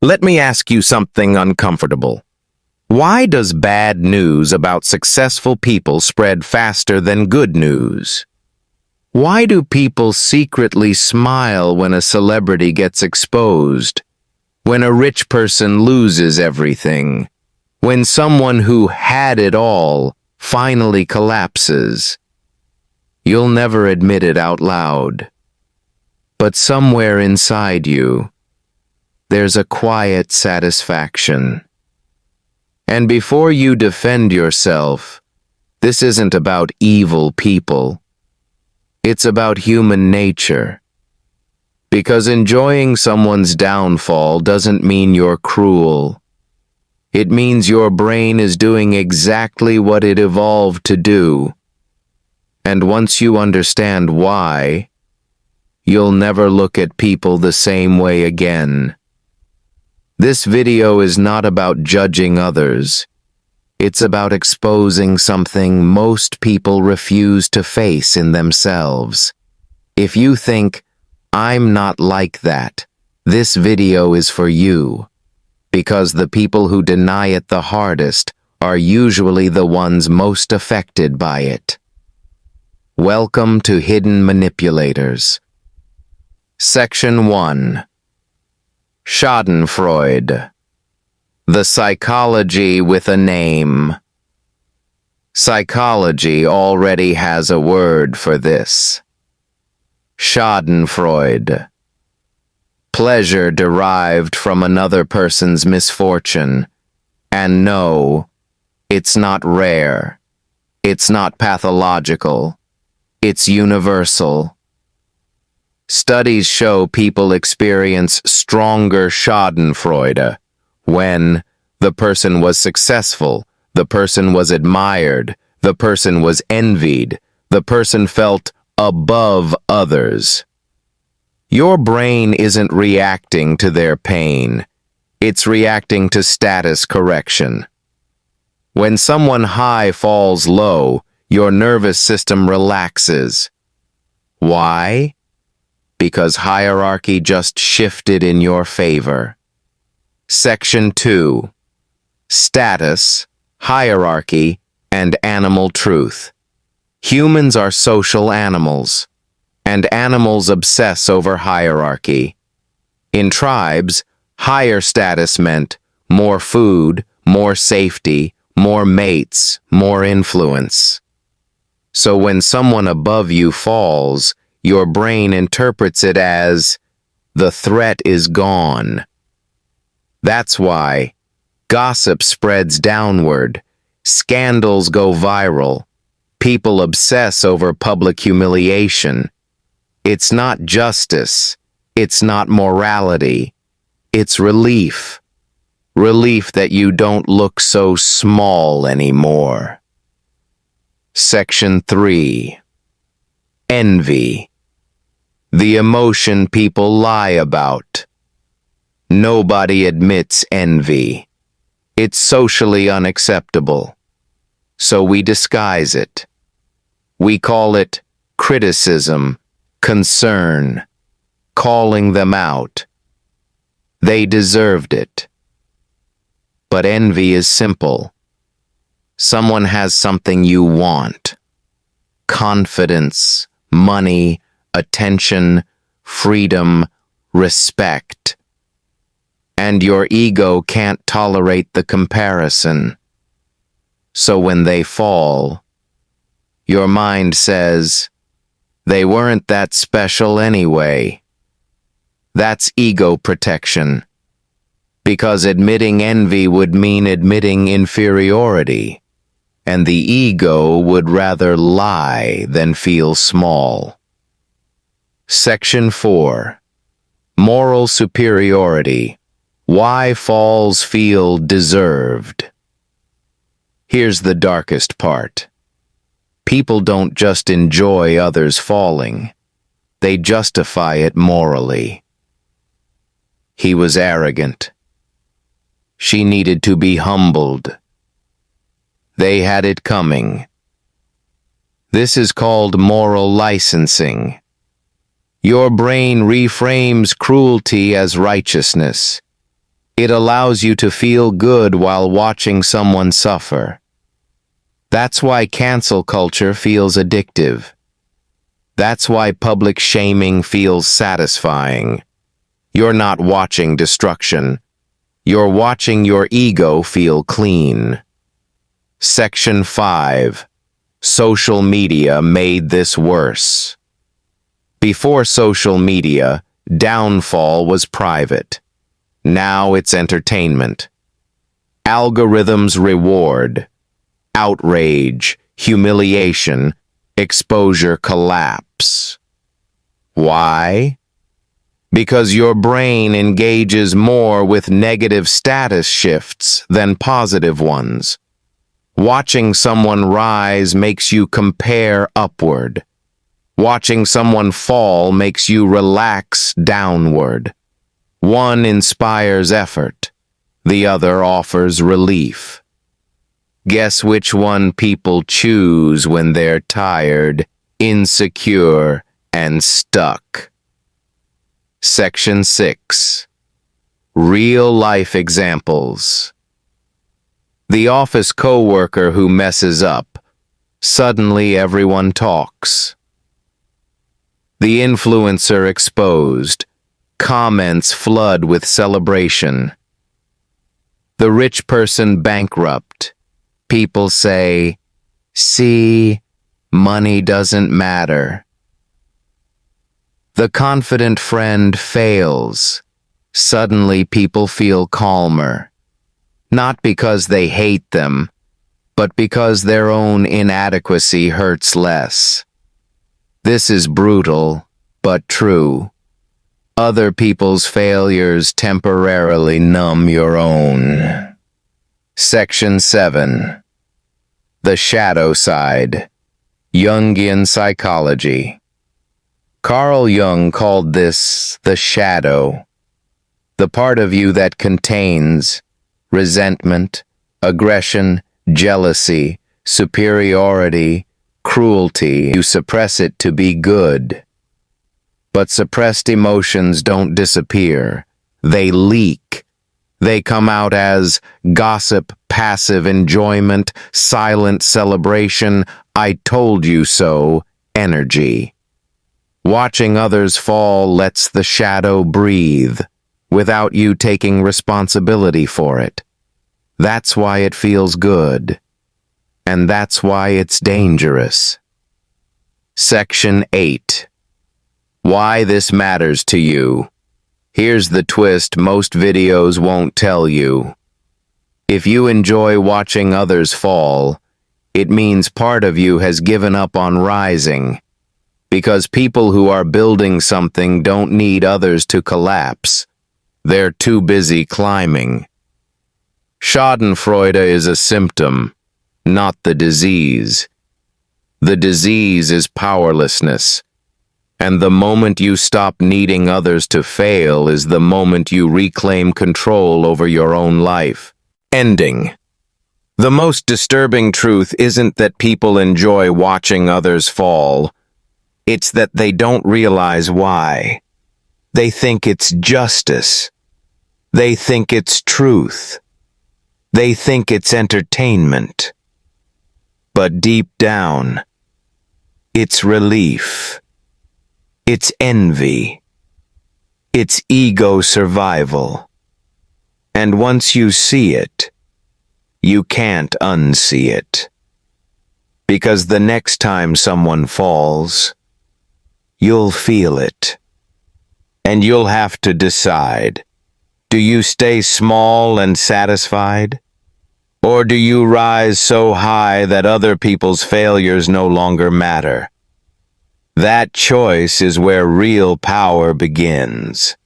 Let me ask you something uncomfortable. Why does bad news about successful people spread faster than good news? Why do people secretly smile when a celebrity gets exposed? When a rich person loses everything? When someone who had it all finally collapses? You'll never admit it out loud. But somewhere inside you, there's a quiet satisfaction. And before you defend yourself, this isn't about evil people. It's about human nature. Because enjoying someone's downfall doesn't mean you're cruel. It means your brain is doing exactly what it evolved to do. And once you understand why, you'll never look at people the same way again. This video is not about judging others. It's about exposing something most people refuse to face in themselves. If you think, I'm not like that, this video is for you. Because the people who deny it the hardest are usually the ones most affected by it. Welcome to Hidden Manipulators. Section 1. Schadenfreude. The psychology with a name. Psychology already has a word for this. Schadenfreude. Pleasure derived from another person's misfortune. And no, it's not rare. It's not pathological. It's universal. Studies show people experience stronger schadenfreude when the person was successful, the person was admired, the person was envied, the person felt above others. Your brain isn't reacting to their pain. It's reacting to status correction. When someone high falls low, your nervous system relaxes. Why? Because hierarchy just shifted in your favor. Section 2. Status, hierarchy, and animal truth. Humans are social animals, and animals obsess over hierarchy. In tribes, higher status meant more food, more safety, more mates, more influence. So when someone above you falls, your brain interprets it as, the threat is gone. That's why gossip spreads downward, scandals go viral, people obsess over public humiliation. It's not justice, it's not morality, it's relief. Relief that you don't look so small anymore. Section 3. Envy. The emotion people lie about. Nobody admits envy. It's socially unacceptable. So we disguise it. We call it criticism, concern, calling them out. They deserved it. But envy is simple. Someone has something you want. Confidence, money, attention, freedom, respect. And your ego can't tolerate the comparison. So when they fall, your mind says, they weren't that special anyway. That's ego protection. Because admitting envy would mean admitting inferiority, and the ego would rather lie than feel small. Section 4. Moral superiority. Why falls feel deserved. Here's the darkest part. People don't just enjoy others falling. They justify it morally. He was arrogant. She needed to be humbled. They had it coming. This is called moral licensing. Your brain reframes cruelty as righteousness. It allows you to feel good while watching someone suffer. That's why cancel culture feels addictive. That's why public shaming feels satisfying. You're not watching destruction. You're watching your ego feel clean. Section 5. Social media made this worse. Before social media, downfall was private. Now it's entertainment. Algorithms reward. Outrage, humiliation, exposure collapse. Why? Because your brain engages more with negative status shifts than positive ones. Watching someone rise makes you compare upward. Watching someone fall makes you relax downward. One inspires effort, the other offers relief. Guess which one people choose when they're tired, insecure, and stuck. Section 6. Real-life examples. The office coworker who messes up. Suddenly everyone talks. The influencer exposed. Comments flood with celebration. The rich person bankrupt. People say, "See, money doesn't matter." The confident friend fails. Suddenly people feel calmer. Not because they hate them, but because their own inadequacy hurts less. This is brutal, but true. Other people's failures temporarily numb your own. Section 7. The shadow side. Jungian psychology. Carl Jung called this the shadow, the part of you that contains resentment, aggression, jealousy, superiority, cruelty. You suppress it to be good. But suppressed emotions don't disappear. They leak. They come out as gossip, passive enjoyment, silent celebration, I told you so energy. Watching others fall lets the shadow breathe, without you taking responsibility for it. That's why it feels good. And that's why it's dangerous. Section 8. Why this matters to you. Here's the twist most videos won't tell you. If you enjoy watching others fall, it means part of you has given up on rising. Because people who are building something don't need others to collapse. They're too busy climbing. Schadenfreude is a symptom, not the disease. The disease is powerlessness. And the moment you stop needing others to fail is the moment you reclaim control over your own life. Ending. The most disturbing truth isn't that people enjoy watching others fall. It's that they don't realize why. They think it's justice. They think it's truth. They think it's entertainment. But deep down, it's relief. It's envy. It's ego survival. And once you see it, you can't unsee it. Because the next time someone falls, you'll feel it. And you'll have to decide, do you stay small and satisfied? Or do you rise so high that other people's failures no longer matter? That choice is where real power begins.